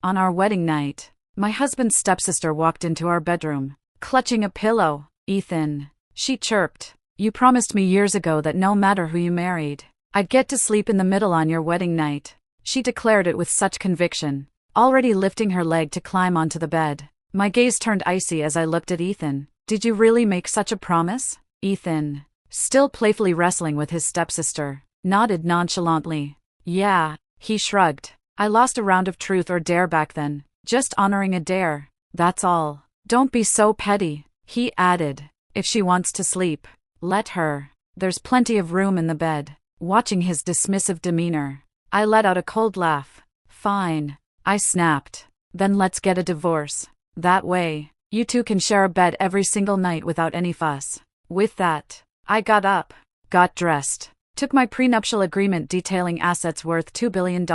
On our wedding night, my husband's stepsister walked into our bedroom, clutching a pillow. "Ethan," she chirped, "you promised me years ago that no matter who you married, I'd get to sleep in the middle on your wedding night." She declared it with such conviction, already lifting her leg to climb onto the bed. My gaze turned icy as I looked at Ethan. "Did you really make such a promise?" Ethan, still playfully wrestling with his stepsister, nodded nonchalantly. "Yeah," he shrugged. "I lost a round of truth or dare back then, just honoring a dare, that's all." "Don't be so petty," he added. "If she wants to sleep, let her. There's plenty of room in the bed." Watching his dismissive demeanor, I let out a cold laugh. "Fine," I snapped. "Then let's get a divorce. That way, you two can share a bed every single night without any fuss." With that, I got up, got dressed, took my prenuptial agreement detailing assets worth $2 billion,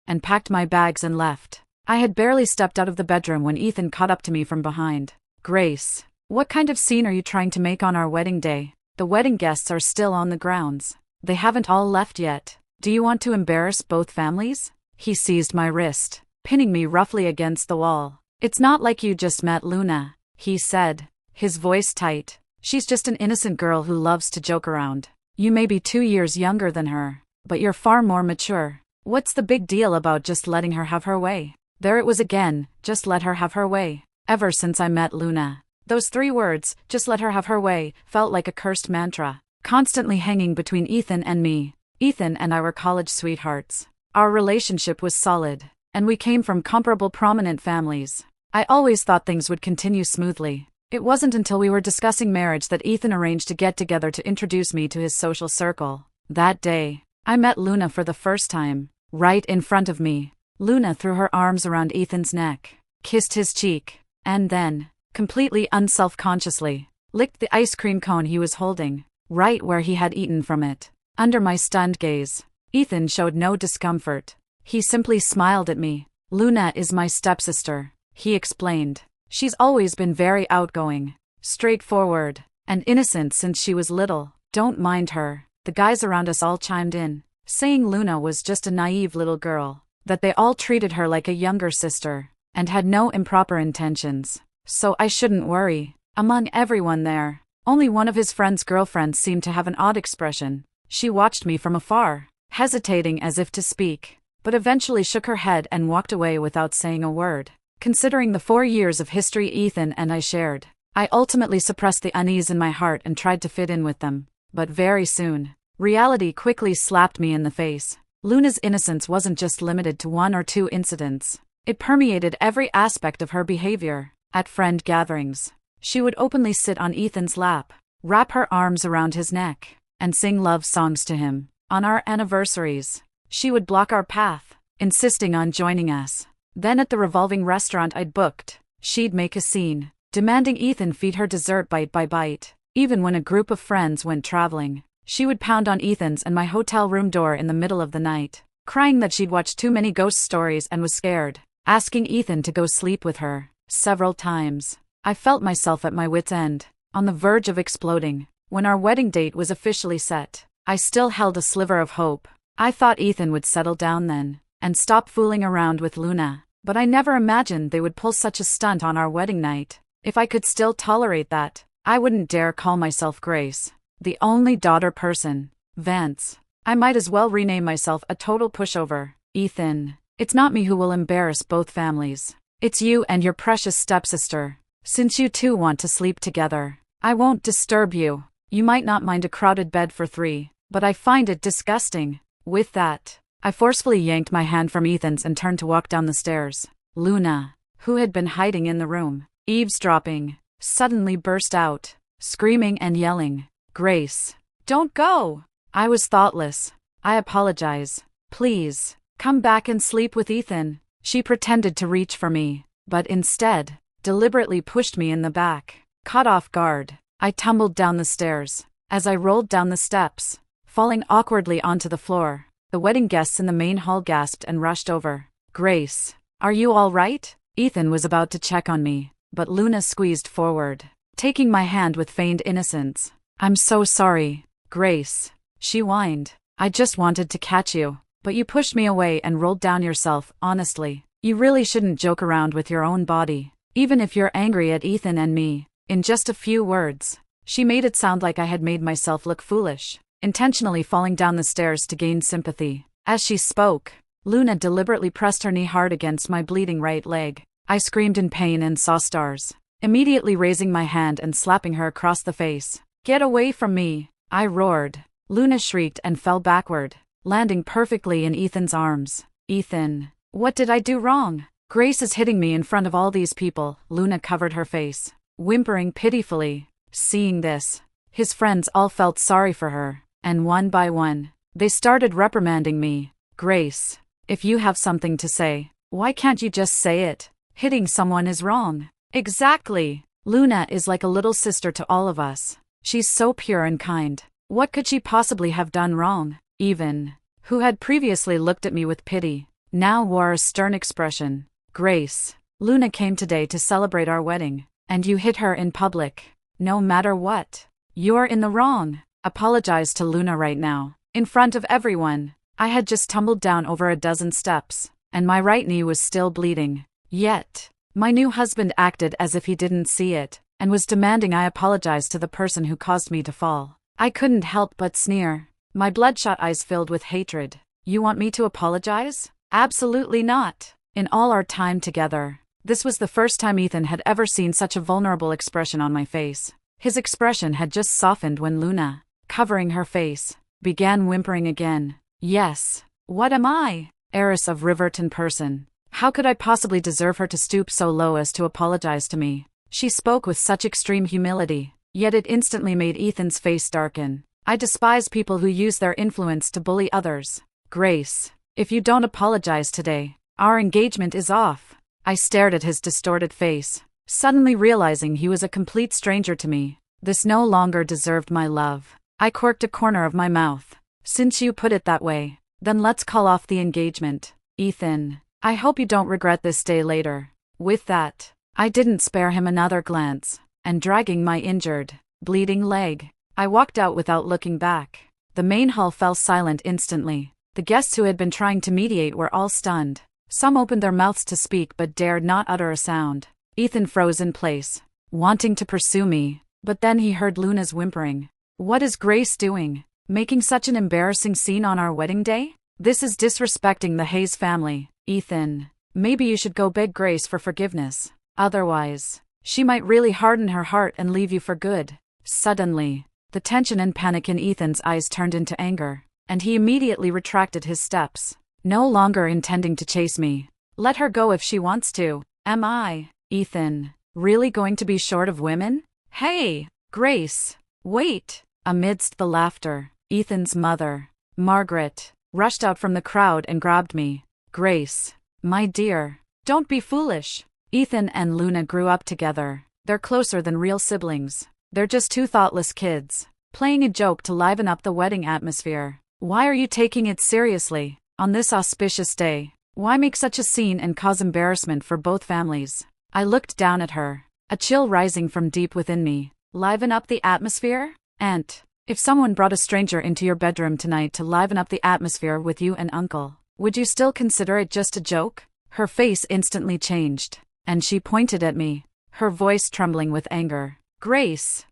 and packed my bags and left. I had barely stepped out of the bedroom when Ethan caught up to me from behind. "Grace, what kind of scene are you trying to make on our wedding day? The wedding guests are still on the grounds. They haven't all left yet. Do you want to embarrass both families?" He seized my wrist, pinning me roughly against the wall. "It's not like you just met Luna," he said, his voice tight. "She's just an innocent girl who loves to joke around. You may be 2 years younger than her, but you're far more mature. What's the big deal about just letting her have her way?" There it was again, just let her have her way. Ever since I met Luna, those 3 words, just let her have her way, felt like a cursed mantra, constantly hanging between Ethan and me. Ethan and I were college sweethearts. Our relationship was solid, and we came from comparable prominent families. I always thought things would continue smoothly. It wasn't until we were discussing marriage that Ethan arranged to get together to introduce me to his social circle. That day, I met Luna for the first time, right in front of me. Luna threw her arms around Ethan's neck, kissed his cheek, and then, completely unselfconsciously, licked the ice cream cone he was holding, right where he had eaten from it. Under my stunned gaze, Ethan showed no discomfort. He simply smiled at me. "Luna is my stepsister," he explained. "She's always been very outgoing, straightforward, and innocent since she was little. Don't mind her." The guys around us all chimed in, saying Luna was just a naive little girl, that they all treated her like a younger sister, and had no improper intentions, so I shouldn't worry. Among everyone there, only one of his friend's girlfriends seemed to have an odd expression. She watched me from afar, hesitating as if to speak, but eventually shook her head and walked away without saying a word. Considering the 4 years of history Ethan and I shared, I ultimately suppressed the unease in my heart and tried to fit in with them. But very soon, reality quickly slapped me in the face. Luna's innocence wasn't just limited to 1 or 2 incidents. It permeated every aspect of her behavior. At friend gatherings, she would openly sit on Ethan's lap, wrap her arms around his neck, and sing love songs to him. On our anniversaries, she would block our path, insisting on joining us. Then at the revolving restaurant I'd booked, she'd make a scene, demanding Ethan feed her dessert bite by bite. Even when a group of friends went traveling, she would pound on Ethan's and my hotel room door in the middle of the night, crying that she'd watched too many ghost stories and was scared, asking Ethan to go sleep with her. Several times, I felt myself at my wit's end, on the verge of exploding. When our wedding date was officially set, I still held a sliver of hope. I thought Ethan would settle down then, and stop fooling around with Luna, but I never imagined they would pull such a stunt on our wedding night. If I could still tolerate that, I wouldn't dare call myself Grace, the only daughter person. Vance. I might as well rename myself a total pushover. "Ethan, it's not me who will embarrass both families. It's you and your precious stepsister. Since you two want to sleep together, I won't disturb you. You might not mind a crowded bed for 3, but I find it disgusting." With that, I forcefully yanked my hand from Ethan's and turned to walk down the stairs. Luna, who had been hiding in the room, eavesdropping, suddenly burst out, screaming and yelling, "Grace, don't go!" I was thoughtless. "I apologize. Please, come back and sleep with Ethan." She pretended to reach for me, but instead, deliberately pushed me in the back. Caught off guard, I tumbled down the stairs. As I rolled down the steps, falling awkwardly onto the floor, the wedding guests in the main hall gasped and rushed over. "Grace, are you all right?" Ethan was about to check on me, but Luna squeezed forward, taking my hand with feigned innocence. "I'm so sorry, Grace," she whined. "I just wanted to catch you, but you pushed me away and rolled down yourself. Honestly, You really shouldn't joke around with your own body, even if you're angry at Ethan and me. In just a few words, she made it sound like I had made myself look foolish, intentionally falling down the stairs to gain sympathy. As she spoke, Luna deliberately pressed her knee hard against my bleeding right leg. I screamed in pain and saw stars, immediately raising my hand and slapping her across the face. "Get away from me!" I roared. Luna shrieked and fell backward, landing perfectly in Ethan's arms. "Ethan, what did I do wrong? Grace is hitting me in front of all these people." Luna covered her face, whimpering pitifully. Seeing this, his friends all felt sorry for her, and one by one, they started reprimanding me. "Grace, if you have something to say, why can't you just say it? Hitting someone is wrong." "Exactly. Luna is like a little sister to all of us. She's so pure and kind. What could she possibly have done wrong?" Ethan, who had previously looked at me with pity, now wore a stern expression. "Grace, Luna came today to celebrate our wedding, and you hit her in public. No matter what, you're in the wrong. Apologize to Luna right now, in front of everyone." I had just tumbled down over a dozen steps, and my right knee was still bleeding. Yet, my new husband acted as if he didn't see it, and was demanding I apologize to the person who caused me to fall. I couldn't help but sneer, my bloodshot eyes filled with hatred. "You want me to apologize? Absolutely not." In all our time together, this was the first time Ethan had ever seen such a vulnerable expression on my face. His expression had just softened when Luna, covering her face, began whimpering again. "Yes, what am I? Heiress of Riverton person. How could I possibly deserve her to stoop so low as to apologize to me?" She spoke with such extreme humility, yet it instantly made Ethan's face darken. "I despise people who use their influence to bully others. Grace, if you don't apologize today, our engagement is off." I stared at his distorted face, suddenly realizing he was a complete stranger to me. This no longer deserved my love. I quirked a corner of my mouth. "Since you put it that way, then let's call off the engagement. Ethan, I hope you don't regret this day later." With that, I didn't spare him another glance, and dragging my injured, bleeding leg, I walked out without looking back. The main hall fell silent instantly. The guests who had been trying to mediate were all stunned. Some opened their mouths to speak but dared not utter a sound. Ethan froze in place, wanting to pursue me, but then he heard Luna's whimpering. "What is Grace doing? Making such an embarrassing scene on our wedding day? This is disrespecting the Hayes family. Ethan, maybe you should go beg Grace for forgiveness. Otherwise, she might really harden her heart and leave you for good." Suddenly, the tension and panic in Ethan's eyes turned into anger, and he immediately retracted his steps, no longer intending to chase me. "Let her go if she wants to. Am I, Ethan, really going to be short of women? Hey, Grace, wait!" Amidst the laughter, Ethan's mother, Margaret, rushed out from the crowd and grabbed me. "Grace, my dear, don't be foolish. Ethan and Luna grew up together. They're closer than real siblings. They're just two thoughtless kids, playing a joke to liven up the wedding atmosphere. Why are you taking it seriously? On this auspicious day, why make such a scene and cause embarrassment for both families?" I looked down at her, a chill rising from deep within me. "Liven up the atmosphere? Aunt, if someone brought a stranger into your bedroom tonight to liven up the atmosphere with you and Uncle, would you still consider it just a joke?" Her face instantly changed, and she pointed at me, her voice trembling with anger. "Grace,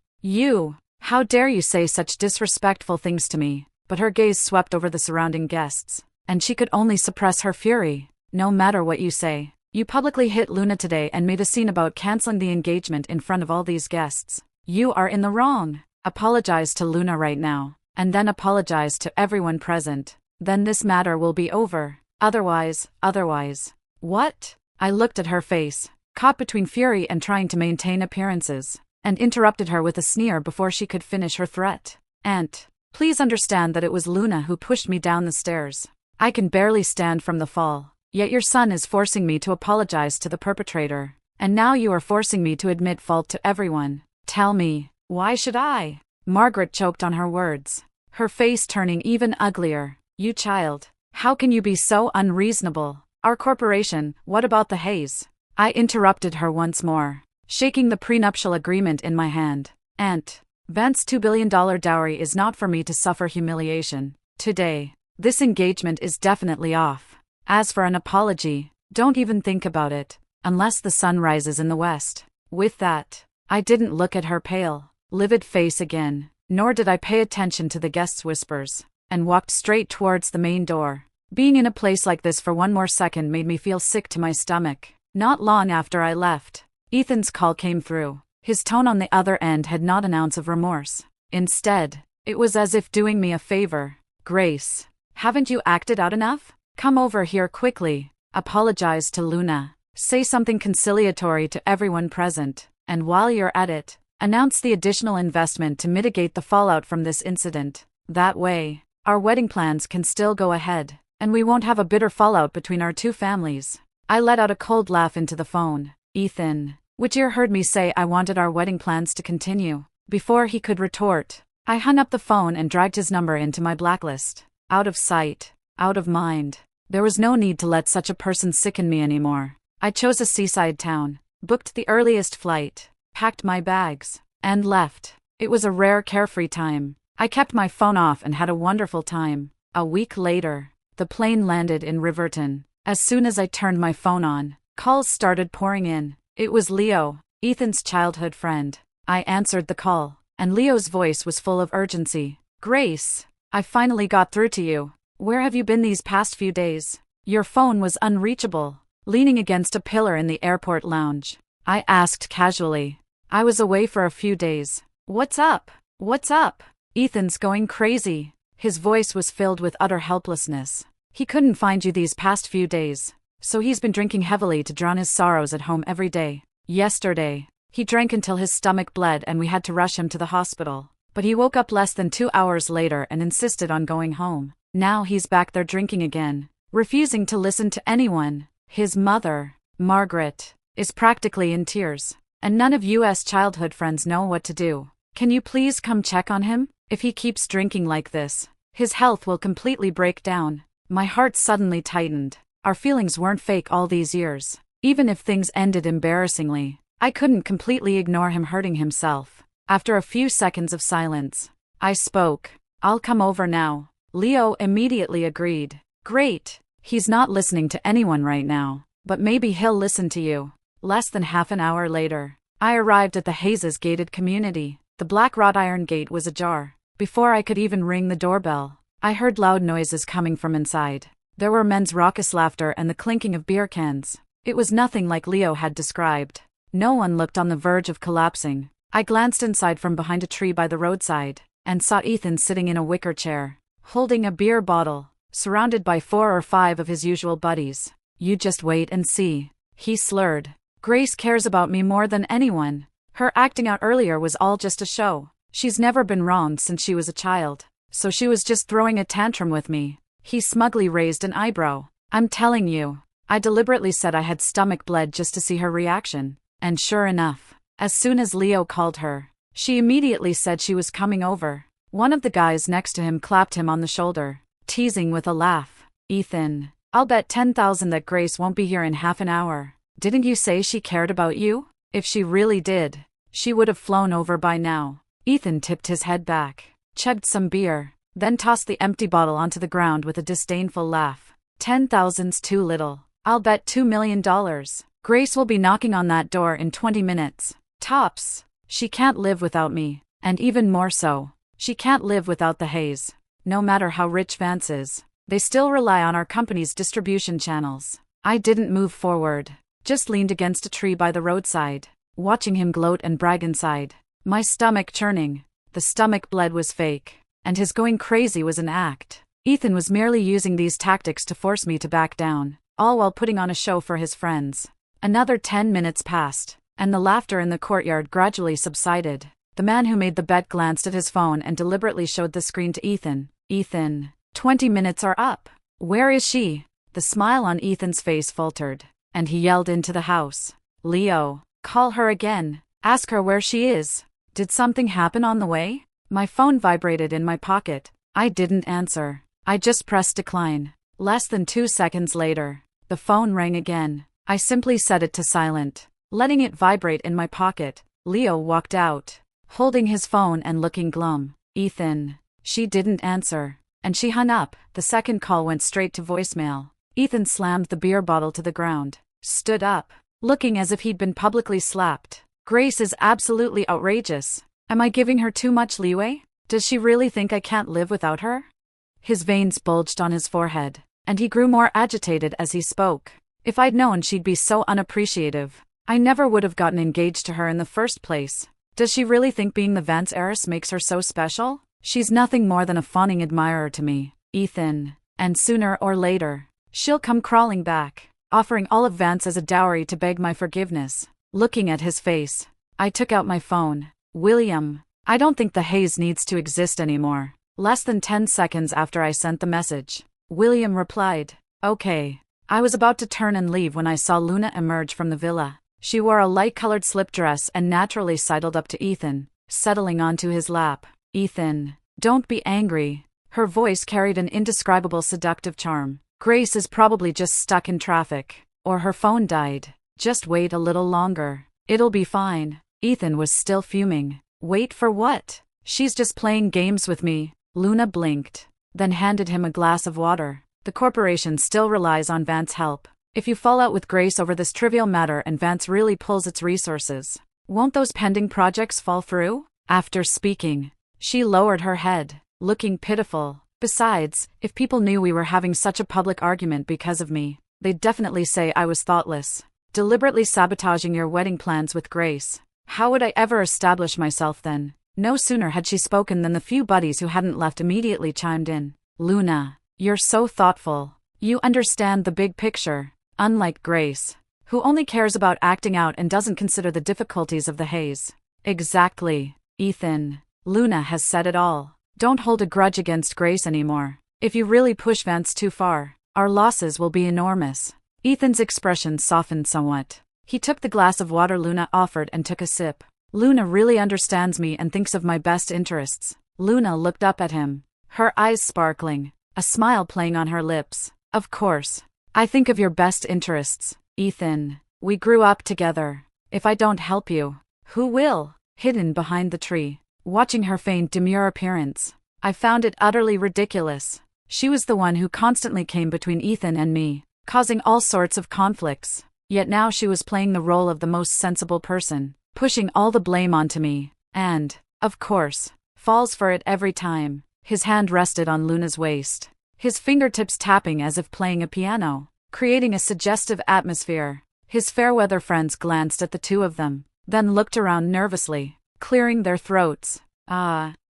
how dare you say such disrespectful things to me?" But her gaze swept over the surrounding guests, and she could only suppress her fury. "No matter what you say, you publicly hit Luna today and made a scene about canceling the engagement in front of all these guests. You are in the wrong. Apologize to Luna right now, and then apologize to everyone present. Then this matter will be over. Otherwise. What?" I looked at her face, caught between fury and trying to maintain appearances, and interrupted her with a sneer before she could finish her threat. "Aunt, please understand that it was Luna who pushed me down the stairs. I can barely stand from the fall, yet your son is forcing me to apologize to the perpetrator, and now you are forcing me to admit fault to everyone. Tell me, why should I?" Margaret choked on her words, her face turning even uglier. "You child, how can you be so unreasonable? Our corporation, what about the Hayes?" I interrupted her once more, shaking the prenuptial agreement in my hand. "Aunt, Vance's $2 billion dowry is not for me to suffer humiliation. Today, this engagement is definitely off. As for an apology, Don't even think about it, unless the sun rises in the west. With that, I didn't look at her pale, livid face again, nor did I pay attention to the guest's whispers, and walked straight towards the main door. Being in a place like this for one more second made me feel sick to my stomach. Not long after I left, Ethan's call came through. His tone on the other end had not an ounce of remorse. Instead, it was as if doing me a favor. "Grace, haven't you acted out enough? Come over here quickly. Apologize to Luna. Say something conciliatory to everyone present. And while you're at it, announce the additional investment to mitigate the fallout from this incident. That way, our wedding plans can still go ahead, and we won't have a bitter fallout between our two families." I let out a cold laugh into the phone. "Ethan, Whittier heard me say I wanted our wedding plans to continue." Before he could retort, I hung up the phone and dragged his number into my blacklist. Out of sight, out of mind. There was no need to let such a person sicken me anymore. I chose a seaside town, booked the earliest flight, packed my bags, and left. It was a rare carefree time. I kept my phone off and had a wonderful time. A week later, the plane landed in Riverton. As soon as I turned my phone on, calls started pouring in. It was Leo, Ethan's childhood friend. I answered the call, and Leo's voice was full of urgency. "Grace, I finally got through to you. Where have you been these past few days? Your phone was unreachable." Leaning against a pillar in the airport lounge, I asked casually. "I was away for a few days." "What's up? What's up?" "Ethan's going crazy." His voice was filled with utter helplessness. "He couldn't find you these past few days, so he's been drinking heavily to drown his sorrows at home every day. Yesterday, he drank until his stomach bled and we had to rush him to the hospital. But he woke up less than 2 hours later and insisted on going home. Now he's back there drinking again, refusing to listen to anyone. His mother, Margaret, is practically in tears, and none of U.S. childhood friends know what to do. Can you please come check on him? If he keeps drinking like this, his health will completely break down." My heart suddenly tightened. Our feelings weren't fake all these years. Even if things ended embarrassingly, I couldn't completely ignore him hurting himself. After a few seconds of silence, I spoke. "I'll come over now." Leo immediately agreed. "Great. He's not listening to anyone right now, but maybe he'll listen to you." Less than half an hour later, I arrived at the Hayes' gated community. The black wrought iron gate was ajar. Before I could even ring the doorbell, I heard loud noises coming from inside. There were men's raucous laughter and the clinking of beer cans. It was nothing like Leo had described. No one looked on the verge of collapsing. I glanced inside from behind a tree by the roadside, and saw Ethan sitting in a wicker chair, holding a beer bottle, surrounded by 4 or 5 of his usual buddies. "You just wait and see," he slurred. "Grace cares about me more than anyone. Her acting out earlier was all just a show. She's never been wronged since she was a child, so she was just throwing a tantrum with me." He smugly raised an eyebrow. "I'm telling you." I deliberately said I had stomach bled just to see her reaction. And sure enough, as soon as Leo called her, she immediately said she was coming over. One of the guys next to him clapped him on the shoulder, teasing with a laugh. "Ethan, I'll bet 10,000 that Grace won't be here in half an hour. Didn't you say she cared about you? If she really did, she would have flown over by now." Ethan tipped his head back, chugged some beer, then tossed the empty bottle onto the ground with a disdainful laugh. "10,000's too little. I'll bet $2 million. Grace will be knocking on that door in 20 minutes. Tops. She can't live without me, and even more so, she can't live without the Hayes. No matter how rich Vance is, they still rely on our company's distribution channels." I didn't move forward, just leaned against a tree by the roadside, watching him gloat and brag inside. My stomach churning. The stomach bled was fake, and his going crazy was an act. Ethan was merely using these tactics to force me to back down, all while putting on a show for his friends. Another 10 minutes passed, and the laughter in the courtyard gradually subsided. The man who made the bet glanced at his phone and deliberately showed the screen to Ethan. "Ethan, 20 minutes are up. Where is she?" The smile on Ethan's face faltered, and he yelled into the house. "Leo, call her again. Ask her where she is. Did something happen on the way?" My phone vibrated in my pocket. I didn't answer. I just pressed decline. Less than 2 seconds later, the phone rang again. I simply set it to silent, letting it vibrate in my pocket. Leo walked out, holding his phone and looking glum. "Ethan." She didn't answer, and she hung up. The second call went straight to voicemail. Ethan slammed the beer bottle to the ground, stood up, looking as if he'd been publicly slapped. Grace is absolutely outrageous. Am I giving her too much leeway? Does she really think I can't live without her? His veins bulged on his forehead, and he grew more agitated as he spoke. If I'd known she'd be so unappreciative, I never would have gotten engaged to her in the first place. Does she really think being the Vance heiress makes her so special? She's nothing more than a fawning admirer to me, Ethan. And sooner or later, she'll come crawling back, offering all of Vance as a dowry to beg my forgiveness. Looking at his face, I took out my phone. William, I don't think the Hayes needs to exist anymore. Less than 10 seconds after I sent the message, William replied, okay. I was about to turn and leave when I saw Luna emerge from the villa. She wore a light-colored slip dress and naturally sidled up to Ethan, settling onto his lap. Ethan, don't be angry. Her voice carried an indescribable seductive charm. Grace is probably just stuck in traffic, or her phone died. Just wait a little longer. It'll be fine. Ethan was still fuming. Wait for what? She's just playing games with me. Luna blinked, then handed him a glass of water. The corporation still relies on Vance's help. If you fall out with Grace over this trivial matter and Vance really pulls its resources, won't those pending projects fall through? After speaking, she lowered her head, looking pitiful. Besides, if people knew we were having such a public argument because of me, they'd definitely say I was thoughtless, deliberately sabotaging your wedding plans with Grace. How would I ever establish myself then? No sooner had she spoken than the few buddies who hadn't left immediately chimed in. Luna, you're so thoughtful. You understand the big picture, unlike Grace, who only cares about acting out and doesn't consider the difficulties of the Hayes. Exactly, Ethan. Luna has said it all. Don't hold a grudge against Grace anymore. If you really push Vance too far, our losses will be enormous. Ethan's expression softened somewhat. He took the glass of water Luna offered and took a sip. Luna really understands me and thinks of my best interests. Luna looked up at him, her eyes sparkling, a smile playing on her lips. Of course. I think of your best interests, Ethan. We grew up together. If I don't help you, who will? Hidden behind the tree, watching her faint demure appearance, I found it utterly ridiculous. She was the one who constantly came between Ethan and me, causing all sorts of conflicts. Yet now she was playing the role of the most sensible person, pushing all the blame onto me, and, of course, falls for it every time. His hand rested on Luna's waist, his fingertips tapping as if playing a piano, creating a suggestive atmosphere. His fair-weather friends glanced at the two of them, then looked around nervously, clearing their throats.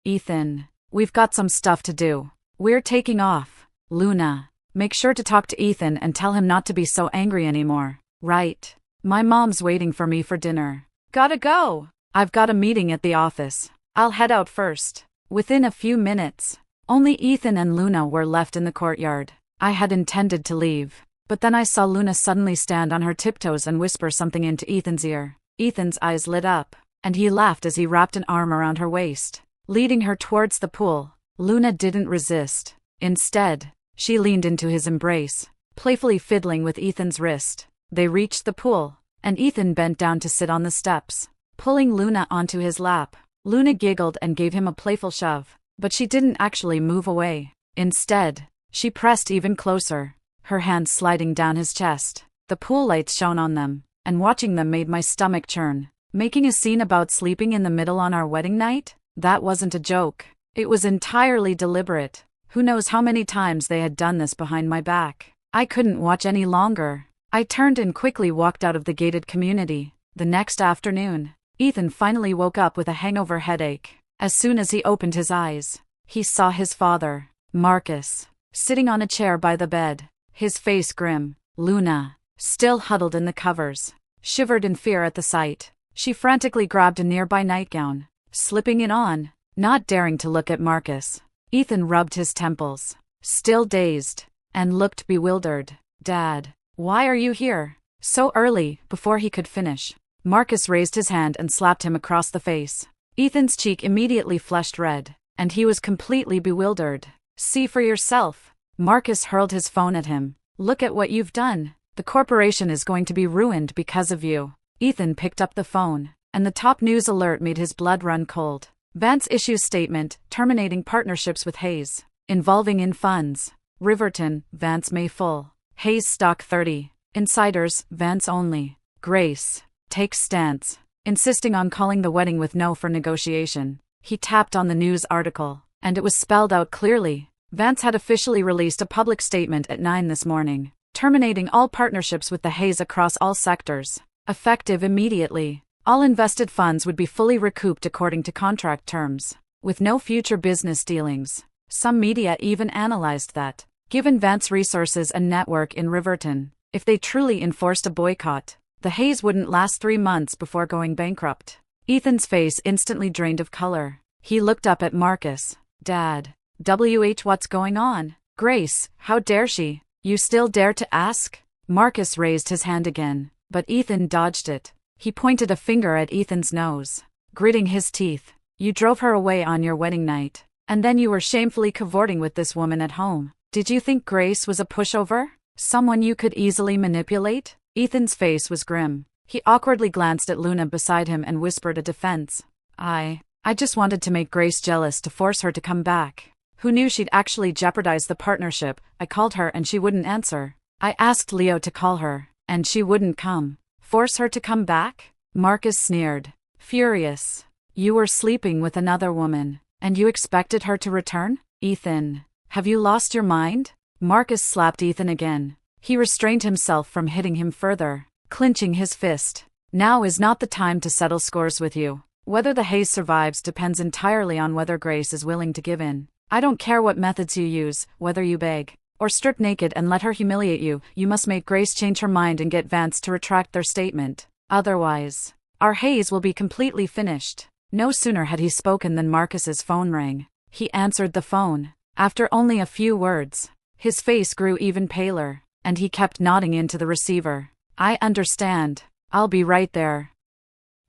Ethan, we've got some stuff to do. We're taking off. Luna, make sure to talk to Ethan and tell him not to be so angry anymore. Right. My mom's waiting for me for dinner. Gotta go. I've got a meeting at the office. I'll head out first. Within a few minutes, only Ethan and Luna were left in the courtyard. I had intended to leave, but then I saw Luna suddenly stand on her tiptoes and whisper something into Ethan's ear. Ethan's eyes lit up, and he laughed as he wrapped an arm around her waist, leading her towards the pool. Luna didn't resist. Instead, she leaned into his embrace, playfully fiddling with Ethan's wrist. They reached the pool, and Ethan bent down to sit on the steps, pulling Luna onto his lap. Luna giggled and gave him a playful shove, but she didn't actually move away. Instead, she pressed even closer, her hands sliding down his chest. The pool lights shone on them, and watching them made my stomach churn. Making a scene about sleeping in the middle on our wedding night? That wasn't a joke. It was entirely deliberate. Who knows how many times they had done this behind my back. I couldn't watch any longer. I turned and quickly walked out of the gated community. The next afternoon, Ethan finally woke up with a hangover headache. As soon as he opened his eyes, he saw his father, Marcus, sitting on a chair by the bed, his face grim. Luna, still huddled in the covers, shivered in fear at the sight. She frantically grabbed a nearby nightgown, slipping it on, not daring to look at Marcus. Ethan rubbed his temples, still dazed, and looked bewildered. Dad, why are you here? So early. Before he could finish, Marcus raised his hand and slapped him across the face. Ethan's cheek immediately flushed red, and he was completely bewildered. See for yourself. Marcus hurled his phone at him. Look at what you've done. The corporation is going to be ruined because of you. Ethan picked up the phone, and the top news alert made his blood run cold. Vance issues statement terminating partnerships with Hayes, involving in funds. Riverton, Vance May full. Hayes stock 30. Insiders, Vance only. Grace. Takes stance. Insisting on calling the wedding with no for negotiation. He tapped on the news article, and it was spelled out clearly. Vance had officially released a public statement at 9 this morning, terminating all partnerships with the Hayes across all sectors. Effective immediately. All invested funds would be fully recouped according to contract terms, with no future business dealings. Some media even analyzed that, given Vance's resources and network in Riverton, if they truly enforced a boycott, the Hayes wouldn't last 3 months before going bankrupt. Ethan's face instantly drained of color. He looked up at Marcus. Dad. What's going on? Grace, how dare she? You still dare to ask? Marcus raised his hand again, but Ethan dodged it. He pointed a finger at Ethan's nose, gritting his teeth. You drove her away on your wedding night, and then you were shamefully cavorting with this woman at home. Did you think Grace was a pushover? Someone you could easily manipulate? Ethan's face was grim. He awkwardly glanced at Luna beside him and whispered a defense. I just wanted to make Grace jealous to force her to come back. Who knew she'd actually jeopardize the partnership? I called her and she wouldn't answer. I asked Leo to call her, and she wouldn't come. Force her to come back? Marcus sneered, furious. You were sleeping with another woman, and you expected her to return? Ethan, have you lost your mind? Marcus slapped Ethan again. He restrained himself from hitting him further, clenching his fist. Now is not the time to settle scores with you. Whether the Hayes survives depends entirely on whether Grace is willing to give in. I don't care what methods you use, whether you beg or strip naked and let her humiliate you, you must make Grace change her mind and get Vance to retract their statement. Otherwise, our Hayes will be completely finished. No sooner had he spoken than Marcus's phone rang. He answered the phone. After only a few words, his face grew even paler, and he kept nodding into the receiver. I understand. I'll be right there.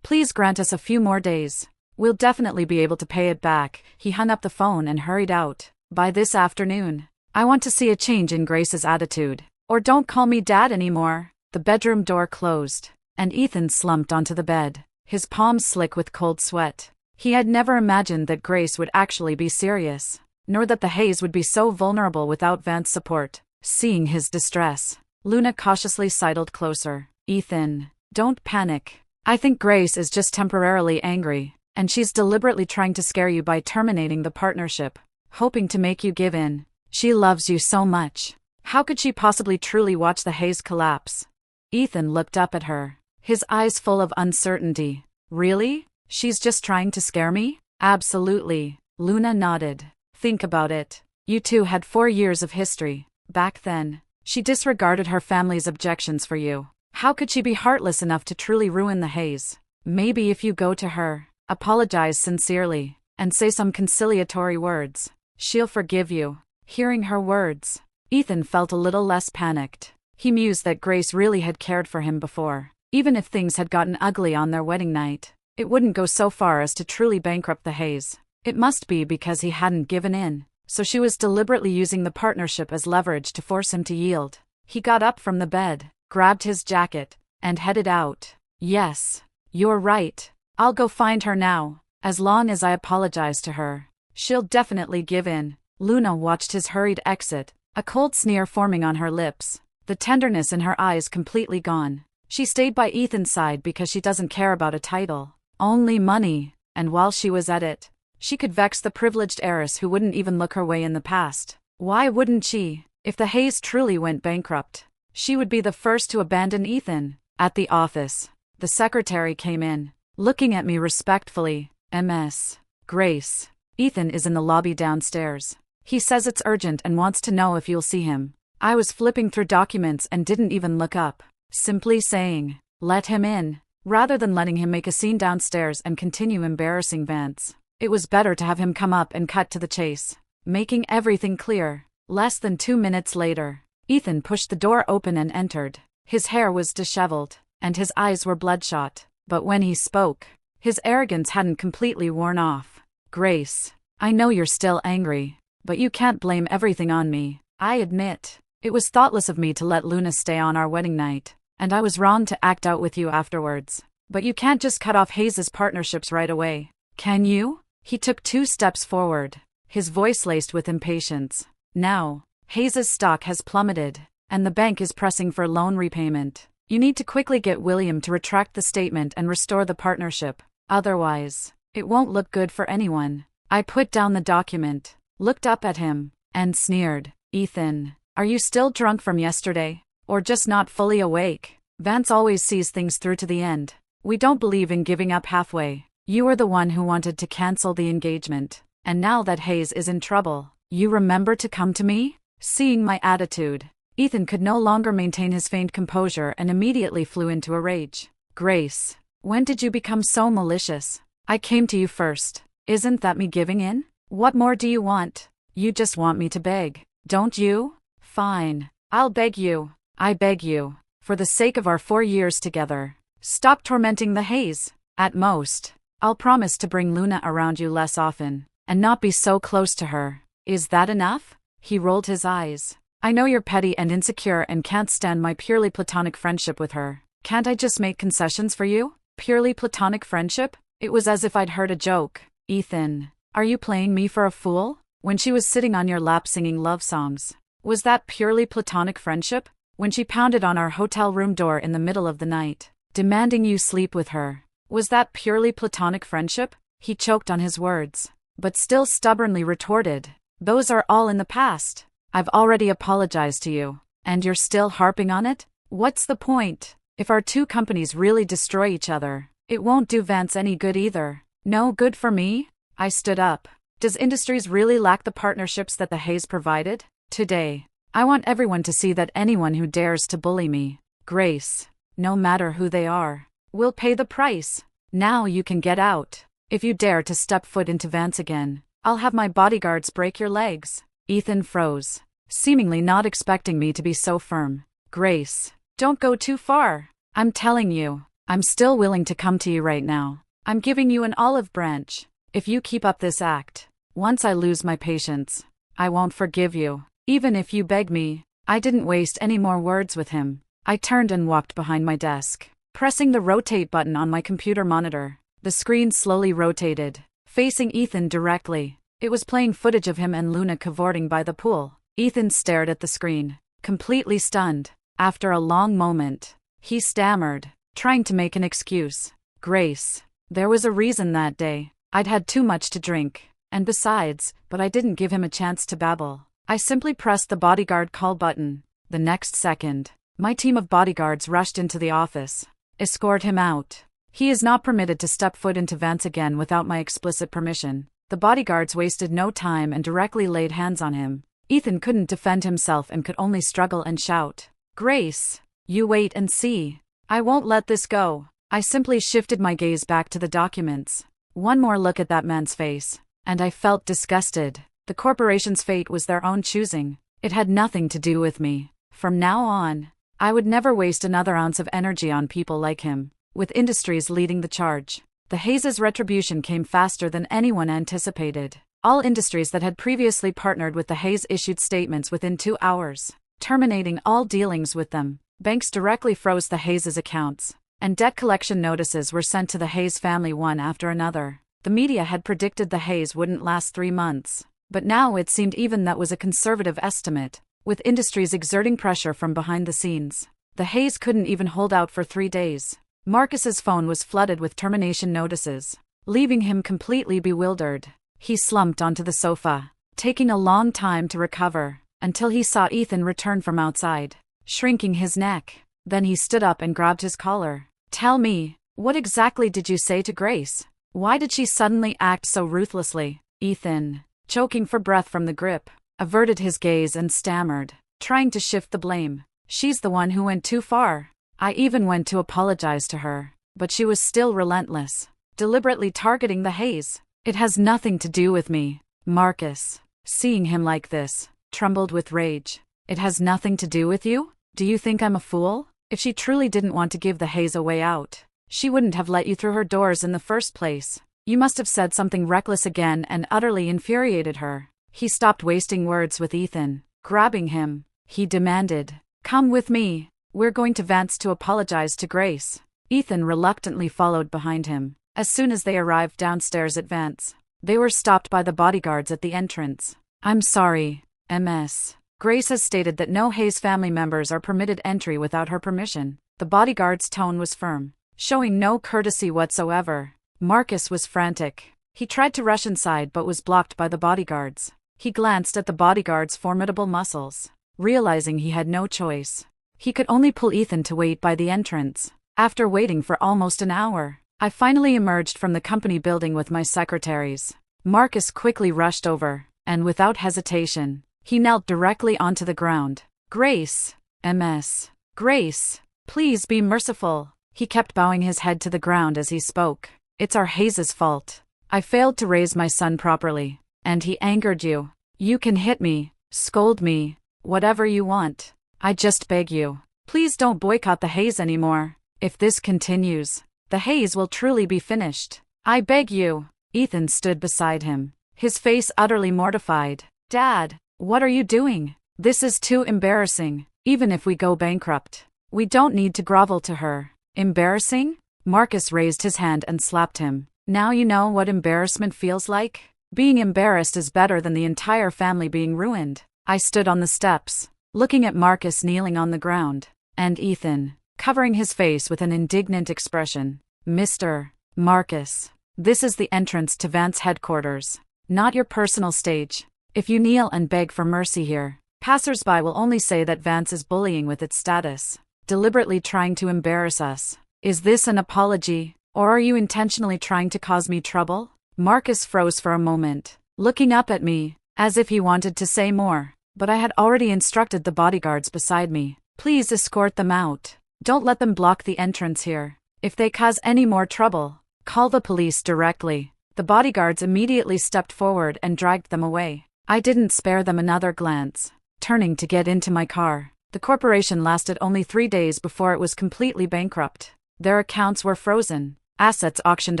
Please grant us a few more days. We'll definitely be able to pay it back. He hung up the phone and hurried out. By this afternoon, I want to see a change in Grace's attitude. Or don't call me Dad anymore. The bedroom door closed, and Ethan slumped onto the bed, his palms slick with cold sweat. He had never imagined that Grace would actually be serious, nor that the Hayes would be so vulnerable without Vance's support. Seeing his distress, Luna cautiously sidled closer. Ethan, don't panic. I think Grace is just temporarily angry, and she's deliberately trying to scare you by terminating the partnership, hoping to make you give in. She loves you so much. How could she possibly truly watch the Hayes collapse? Ethan looked up at her, his eyes full of uncertainty. Really? She's just trying to scare me? Absolutely. Luna nodded. Think about it. You two had 4 years of history. Back then, she disregarded her family's objections for you. How could she be heartless enough to truly ruin the Hayes? Maybe if you go to her, apologize sincerely, and say some conciliatory words, she'll forgive you. Hearing her words, Ethan felt a little less panicked. He mused that Grace really had cared for him before. Even if things had gotten ugly on their wedding night, it wouldn't go so far as to truly bankrupt the Hayes. It must be because he hadn't given in, so she was deliberately using the partnership as leverage to force him to yield. He got up from the bed, grabbed his jacket, and headed out. Yes, you're right. I'll go find her now. As long as I apologize to her, she'll definitely give in. Luna watched his hurried exit, a cold sneer forming on her lips, the tenderness in her eyes completely gone. She stayed by Ethan's side because she doesn't care about a title, only money, and while she was at it, she could vex the privileged heiress who wouldn't even look her way in the past. Why wouldn't she? If the Hayes truly went bankrupt, she would be the first to abandon Ethan. At the office, the secretary came in, looking at me respectfully. Ms. Grace, Ethan is in the lobby downstairs. He says it's urgent and wants to know if you'll see him. I was flipping through documents and didn't even look up. Simply saying, let him in, rather than letting him make a scene downstairs and continue embarrassing Vance. It was better to have him come up and cut to the chase, making everything clear. Less than 2 minutes later, Ethan pushed the door open and entered. His hair was disheveled, and his eyes were bloodshot. But when he spoke, his arrogance hadn't completely worn off. Grace, I know you're still angry, but you can't blame everything on me. I admit, it was thoughtless of me to let Luna stay on our wedding night, and I was wrong to act out with you afterwards. But you can't just cut off Hayes' partnerships right away, can you? He took 2 steps forward, his voice laced with impatience. Now, Hayes' stock has plummeted, and the bank is pressing for loan repayment. You need to quickly get William to retract the statement and restore the partnership. Otherwise, it won't look good for anyone. I put down the document, looked up at him, and sneered. Ethan, are you still drunk from yesterday? Or just not fully awake? Vance always sees things through to the end. We don't believe in giving up halfway. You were the one who wanted to cancel the engagement. And now that Hayes is in trouble, you remember to come to me? Seeing my attitude, Ethan could no longer maintain his feigned composure and immediately flew into a rage. Grace, when did you become so malicious? I came to you first. Isn't that me giving in? What more do you want? You just want me to beg, don't you? Fine. I'll beg you. I beg you. For the sake of our 4 years together, stop tormenting the Hayes. At most, I'll promise to bring Luna around you less often, and not be so close to her. Is that enough? He rolled his eyes. I know you're petty and insecure and can't stand my purely platonic friendship with her. Can't I just make concessions for you? Purely platonic friendship? It was as if I'd heard a joke. Ethan, are you playing me for a fool? When she was sitting on your lap singing love songs, was that purely platonic friendship? When she pounded on our hotel room door in the middle of the night, demanding you sleep with her, was that purely platonic friendship? He choked on his words, but still stubbornly retorted, those are all in the past. I've already apologized to you, and you're still harping on it? What's the point? If our two companies really destroy each other, it won't do Vance any good either. No good for me? I stood up. Does Industries really lack the partnerships that the Hayes provided? Today, I want everyone to see that anyone who dares to bully me, Grace, no matter who they are, will pay the price. Now you can get out. If you dare to step foot into Vance again, I'll have my bodyguards break your legs. Ethan froze, seemingly not expecting me to be so firm. Grace, don't go too far. I'm telling you, I'm still willing to come to you right now. I'm giving you an olive branch. If you keep up this act, once I lose my patience, I won't forgive you, even if you beg me. I didn't waste any more words with him. I turned and walked behind my desk, pressing the rotate button on my computer monitor. The screen slowly rotated, facing Ethan directly. It was playing footage of him and Luna cavorting by the pool. Ethan stared at the screen, completely stunned. After a long moment, he stammered, trying to make an excuse. Grace, there was a reason that day. I'd had too much to drink, and besides, but I didn't give him a chance to babble. I simply pressed the bodyguard call button. The next second, my team of bodyguards rushed into the office. Escort him out. He is not permitted to step foot into Vance again without my explicit permission. The bodyguards wasted no time and directly laid hands on him. Ethan couldn't defend himself and could only struggle and shout. Grace, you wait and see. I won't let this go. I simply shifted my gaze back to the documents. One more look at that man's face, and I felt disgusted. The corporation's fate was their own choosing. It had nothing to do with me. From now on, I would never waste another ounce of energy on people like him. With Industries leading the charge, the Hayes' retribution came faster than anyone anticipated. All industries that had previously partnered with the Hayes issued statements within 2 hours, terminating all dealings with them. Banks directly froze the Hayes' accounts, and debt collection notices were sent to the Hayes family one after another. The media had predicted the Hayes wouldn't last 3 months, but now it seemed even that was a conservative estimate. With Industries exerting pressure from behind the scenes, the Hayes couldn't even hold out for 3 days. Marcus's phone was flooded with termination notices, leaving him completely bewildered. He slumped onto the sofa, taking a long time to recover, until he saw Ethan return from outside, shrinking his neck. Then he stood up and grabbed his collar. Tell me, what exactly did you say to Grace? Why did she suddenly act so ruthlessly? Ethan, choking for breath from the grip, averted his gaze and stammered, trying to shift the blame. She's the one who went too far. I even went to apologize to her, but she was still relentless, deliberately targeting the Hayes. It has nothing to do with me. Marcus, seeing him like this, trembled with rage. It has nothing to do with you? Do you think I'm a fool? If she truly didn't want to give the Hayes a way out, she wouldn't have let you through her doors in the first place. You must have said something reckless again and utterly infuriated her. He stopped wasting words with Ethan. Grabbing him, he demanded, "Come with me. We're going to Vance to apologize to Grace." Ethan reluctantly followed behind him. As soon as they arrived downstairs at Vance, they were stopped by the bodyguards at the entrance. "I'm sorry, MS. Grace has stated that no Hayes family members are permitted entry without her permission. The bodyguard's tone was firm, showing no courtesy whatsoever. Marcus was frantic. He tried to rush inside but was blocked by the bodyguards. He glanced at the bodyguard's formidable muscles, realizing he had no choice. He could only pull Ethan to wait by the entrance. After waiting for almost an hour, I finally emerged from the company building with my secretaries. Marcus quickly rushed over, and without hesitation, he knelt directly onto the ground. Grace, Ms. Grace, please be merciful. He kept bowing his head to the ground as he spoke. It's our Hayes' fault. I failed to raise my son properly, and he angered you. You can hit me, scold me, whatever you want. I just beg you, please don't boycott the Hayes anymore. If this continues, the Hayes will truly be finished. I beg you. Ethan stood beside him, his face utterly mortified. Dad, what are you doing? This is too embarrassing. Even if we go bankrupt, we don't need to grovel to her. Embarrassing? Marcus raised his hand and slapped him. Now you know what embarrassment feels like? Being embarrassed is better than the entire family being ruined. I stood on the steps, looking at Marcus kneeling on the ground, and Ethan, covering his face with an indignant expression. Mr. Marcus, this is the entrance to Vance headquarters, not your personal stage. If you kneel and beg for mercy here, passers-by will only say that Vance is bullying with its status, deliberately trying to embarrass us. Is this an apology, or are you intentionally trying to cause me trouble? Marcus froze for a moment, looking up at me, as if he wanted to say more, but I had already instructed the bodyguards beside me. Please escort them out. Don't let them block the entrance here. If they cause any more trouble, call the police directly. The bodyguards immediately stepped forward and dragged them away. I didn't spare them another glance. Turning to get into my car, the corporation lasted only 3 days before it was completely bankrupt. Their accounts were frozen, assets auctioned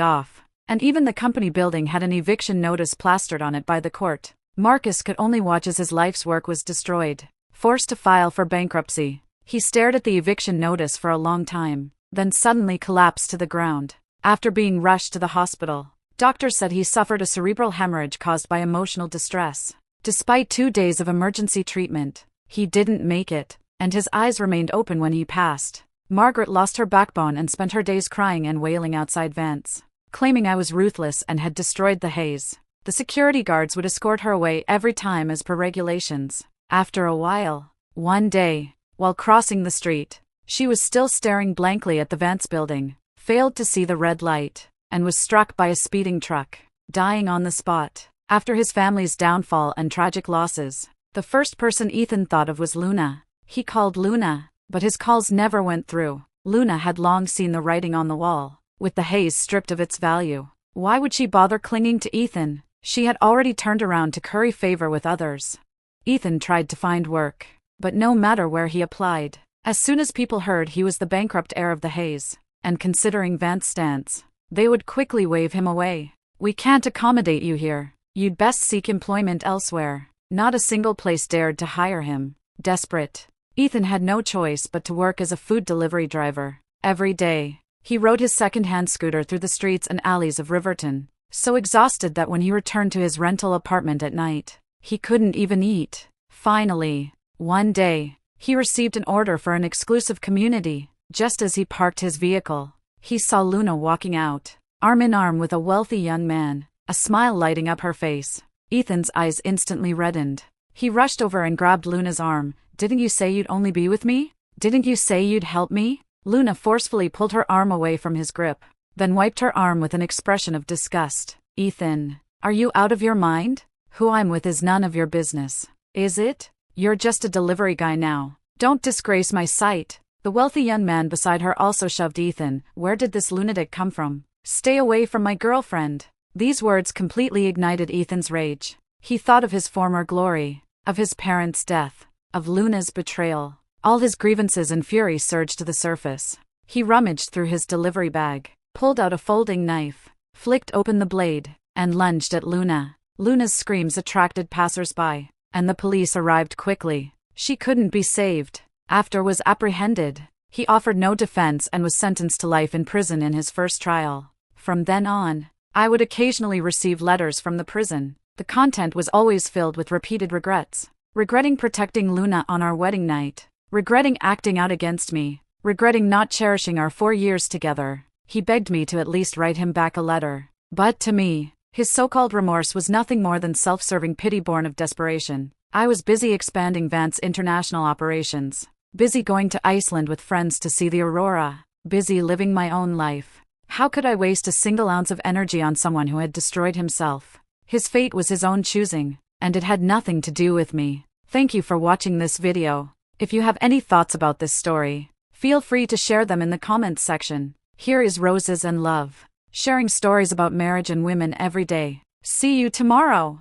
off, and even the company building had an eviction notice plastered on it by the court. Marcus could only watch as his life's work was destroyed. Forced to file for bankruptcy, he stared at the eviction notice for a long time, then suddenly collapsed to the ground. After being rushed to the hospital, doctors said he suffered a cerebral hemorrhage caused by emotional distress. Despite 2 days of emergency treatment, he didn't make it, and his eyes remained open when he passed. Margaret lost her backbone and spent her days crying and wailing outside Vance, claiming I was ruthless and had destroyed the Hayes. The security guards would escort her away every time as per regulations. After a while, one day, while crossing the street, she was still staring blankly at the Vance building, failed to see the red light, and was struck by a speeding truck, dying on the spot. After his family's downfall and tragic losses, the first person Ethan thought of was Luna. He called Luna, but his calls never went through. Luna had long seen the writing on the wall, with the Hayes stripped of its value. Why would she bother clinging to Ethan? She had already turned around to curry favor with others. Ethan tried to find work, but no matter where he applied, as soon as people heard he was the bankrupt heir of the Hayes, and considering Vance's stance, they would quickly wave him away. We can't accommodate you here. You'd best seek employment elsewhere. Not a single place dared to hire him. Desperate, Ethan had no choice but to work as a food delivery driver. Every day, he rode his second-hand scooter through the streets and alleys of Riverton, so exhausted that when he returned to his rental apartment at night, he couldn't even eat. Finally, one day, he received an order for an exclusive community. Just as he parked his vehicle, he saw Luna walking out, arm in arm with a wealthy young man, a smile lighting up her face. Ethan's eyes instantly reddened. He rushed over and grabbed Luna's arm. Didn't you say you'd only be with me? Didn't you say you'd help me? Luna forcefully pulled her arm away from his grip, then wiped her arm with an expression of disgust. Ethan, are you out of your mind? Who I'm with is none of your business, is it? You're just a delivery guy now. Don't disgrace my sight. The wealthy young man beside her also shoved Ethan. Where did this lunatic come from? Stay away from my girlfriend. These words completely ignited Ethan's rage. He thought of his former glory, of his parents' death, of Luna's betrayal. All his grievances and fury surged to the surface. He rummaged through his delivery bag, pulled out a folding knife, flicked open the blade, and lunged at Luna. Luna's screams attracted passers-by, and the police arrived quickly. She couldn't be saved. After was apprehended, he offered no defense and was sentenced to life in prison in his first trial. From then on, I would occasionally receive letters from the prison. The content was always filled with repeated regrets. regretting protecting Luna on our wedding night, regretting acting out against me, regretting not cherishing our 4 years together. He begged me to at least write him back a letter. But to me, his so-called remorse was nothing more than self-serving pity born of desperation. I was busy expanding Vant's international operations, busy going to Iceland with friends to see the aurora, busy living my own life. How could I waste a single ounce of energy on someone who had destroyed himself? His fate was his own choosing, and it had nothing to do with me. Thank you for watching this video. If you have any thoughts about this story, feel free to share them in the comments section. Here is Roses and Love, sharing stories about marriage and women every day. See you tomorrow.